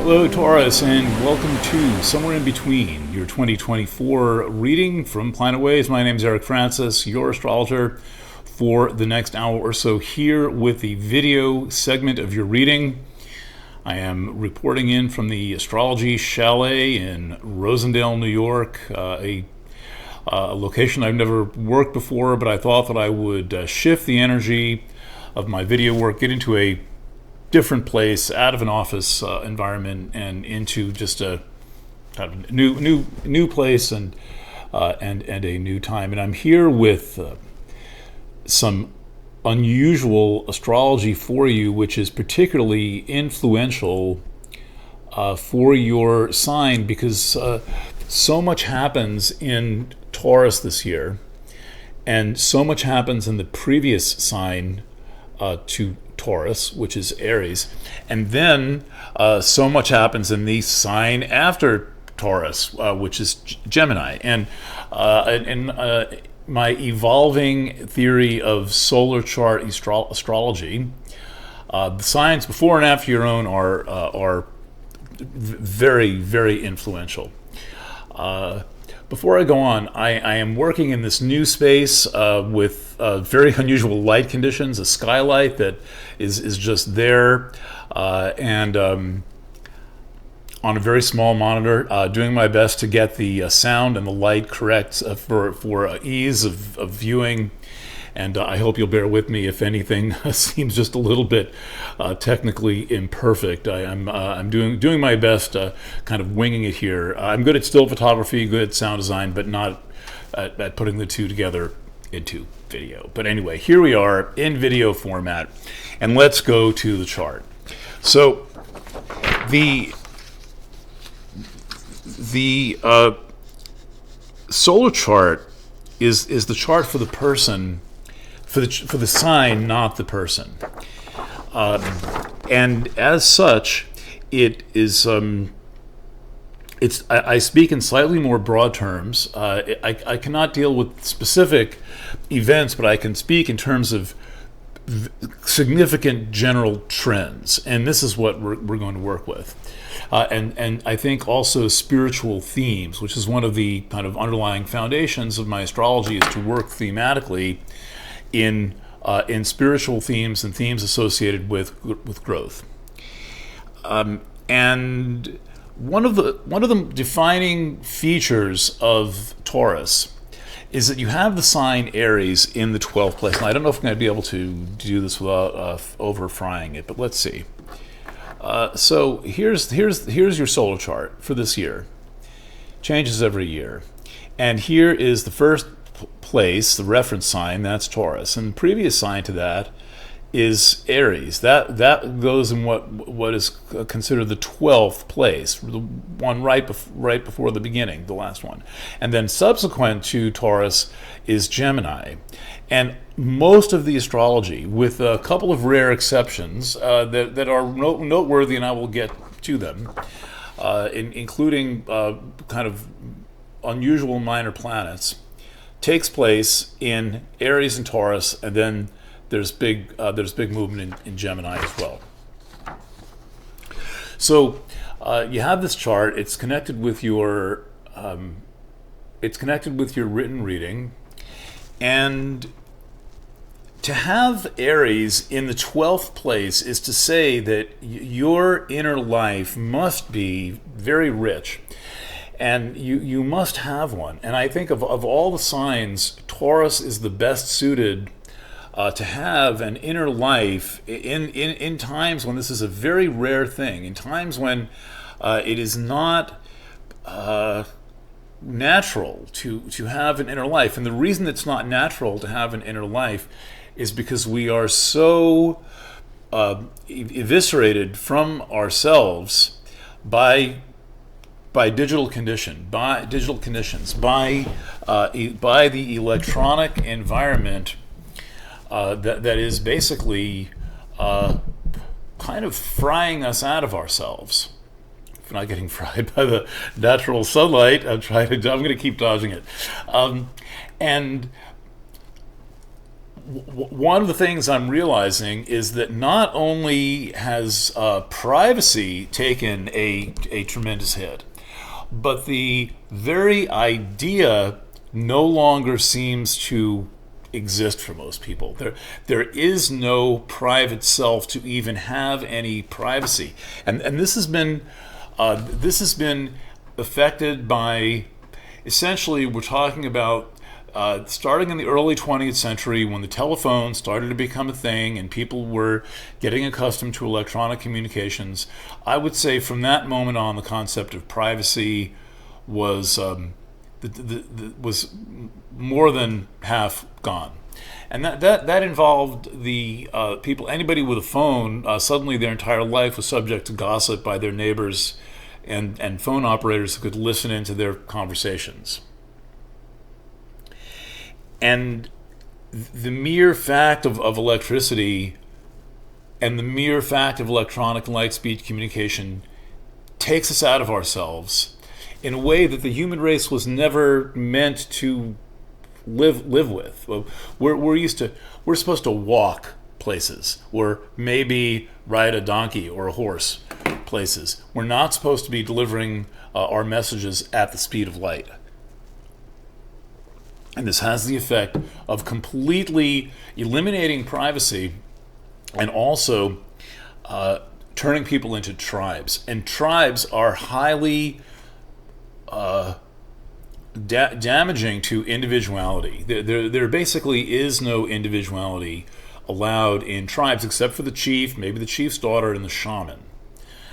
Hello, Taurus, and welcome to Somewhere in Between, your 2024 reading from Planet Ways. My name is Eric Francis, your astrologer for the next hour or so here with the video segment of your reading. I am reporting in from the Astrology Chalet in Rosendale, New York, a location I've never worked before, but I thought that I would shift the energy of my video work, get into a different place, out of an office environment, and into just a kind of new place and a new time. And I'm here with some unusual astrology for you, which is particularly influential for your sign, because so much happens in Taurus this year, and so much happens in the previous sign to Taurus, which is Aries, and then so much happens in the sign after Taurus, which is Gemini. And my evolving theory of solar chart astrology, the signs before and after your own are very, very influential. Before I go on, I am working in this new space with very unusual light conditions, a skylight that is just there, and on a very small monitor, doing my best to get the sound and the light correct for ease of viewing. And I hope you'll bear with me if anything seems just a little bit technically imperfect. I'm doing my best, kind of winging it here. I'm good at still photography, good at sound design, but not at putting the two together into video. But anyway, here we are in video format, and let's go to the chart. So the solar chart is the chart for the person, for the sign, not the person, and as such, it is. I speak in slightly more broad terms. I cannot deal with specific events, but I can speak in terms of significant general trends, and this is what we're going to work with. And I think also spiritual themes, which is one of the kind of underlying foundations of my astrology, is to work thematically in spiritual themes and themes associated with growth. And one of the defining features of Taurus is that you have the sign Aries in the 12th place. And I don't know if I'm going to be able to do this without over frying it, but let's see. So here's your solar chart for this year. Changes every year, and here is the first place, the reference sign. That's Taurus, and the previous sign to that is Aries. That goes in what is considered the 12th place, the one right before the beginning, the last one. And then subsequent to Taurus is Gemini. And most of the astrology, with a couple of rare exceptions that are noteworthy, and I will get to them, including kind of unusual minor planets, takes place in Aries and Taurus, and then there's big movement in Gemini as well. So you have this chart. It's connected with your written reading, and to have Aries in the 12th place is to say that your inner life must be very rich, and you must have one. And I think of all the signs, Taurus is the best suited to have an inner life in times when this is a very rare thing, in times when it is not natural to have an inner life. And the reason it's not natural to have an inner life is because we are so eviscerated from ourselves by digital conditions, by the electronic environment that is basically kind of frying us out of ourselves. If we're not getting fried by the natural sunlight, I'm going to keep dodging it. And one of the things I'm realizing is that not only has privacy taken a tremendous hit, but the very idea no longer seems to exist for most people. There is no private self to even have any privacy, and this has been affected by, essentially, we're talking about starting in the early 20th century when the telephone started to become a thing and people were getting accustomed to electronic communications. I would say from that moment on, the concept of privacy was was more than half gone. And that involved the people, anybody with a phone, suddenly their entire life was subject to gossip by their neighbors and phone operators who could listen into their conversations. And the mere fact of electricity and the mere fact of electronic light speed communication takes us out of ourselves in a way that the human race was never meant to live with. We're supposed to walk places, or maybe ride a donkey or a horse places. We're not supposed to be delivering our messages at the speed of light. And this has the effect of completely eliminating privacy and also turning people into tribes. And tribes are highly damaging to individuality. There basically is no individuality allowed in tribes except for the chief, maybe the chief's daughter, and the shaman.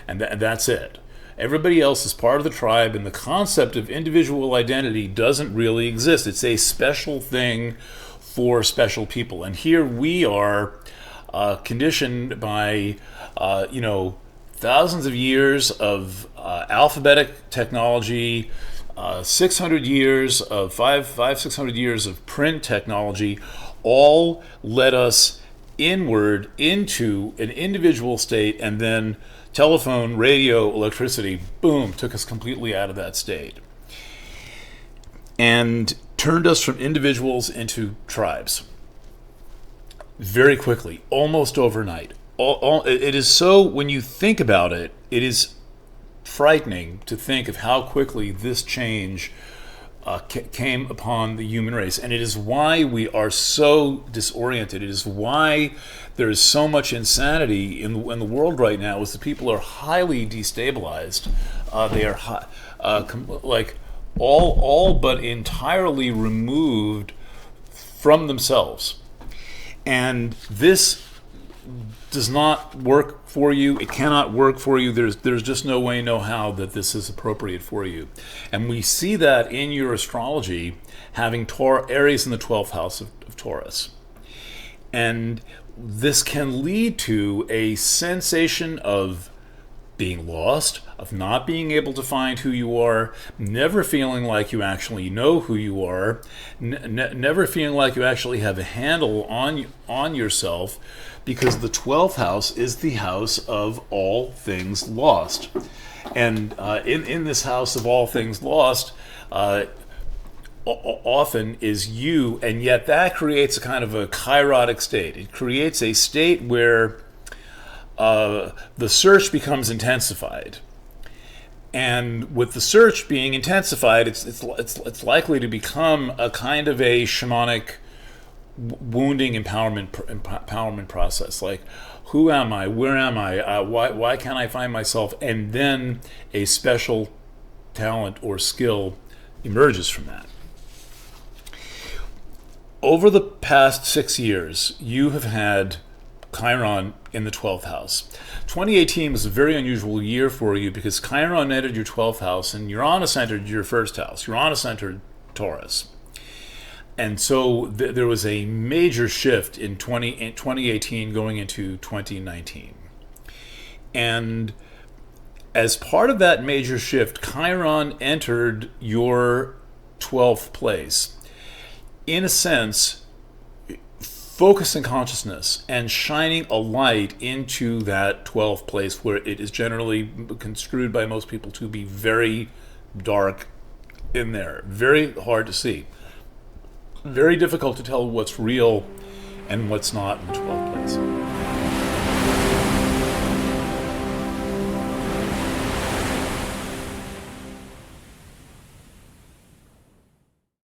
And that's it. Everybody else is part of the tribe, and the concept of individual identity doesn't really exist. It's a special thing for special people. And here we are conditioned by, thousands of years of alphabetic technology, 600 years of 600 years of print technology, all led us inward into an individual state, and then telephone, radio, electricity, boom, took us completely out of that state and turned us from individuals into tribes very quickly, almost overnight. It is so, when you think about it, it is frightening to think of how quickly this change came upon the human race. And it is why we are so disoriented. It is why there is so much insanity in the world right now, is that people are highly destabilized. They are all but entirely removed from themselves. And this does not work for you. It cannot work for you. There's just no way, no how that this is appropriate for you. And we see that in your astrology, having Aries in the 12th house of Taurus. And this can lead to a sensation of being lost, of not being able to find who you are, never feeling like you actually know who you are, never feeling like you actually have a handle on yourself, because the 12th house is the house of all things lost. And in this house of all things lost, often is you, and yet that creates a kind of a kairotic state. It creates a state where the search becomes intensified, and with the search being intensified, it's likely to become a kind of a shamanic wounding empowerment process. Like, who am I? Where am I? Why can't I find myself? And then a special talent or skill emerges from that. Over the past 6 years, you have had Chiron in the 12th house. 2018 was a very unusual year for you because Chiron entered your 12th house and Uranus entered your first house. Uranus entered Taurus. And so there was a major shift in 2018 going into 2019. And as part of that major shift, Chiron entered your 12th place. In a sense, focusing consciousness and shining a light into that 12th place, where it is generally construed by most people to be very dark in there, very hard to see, very difficult to tell what's real and what's not in the 12th place.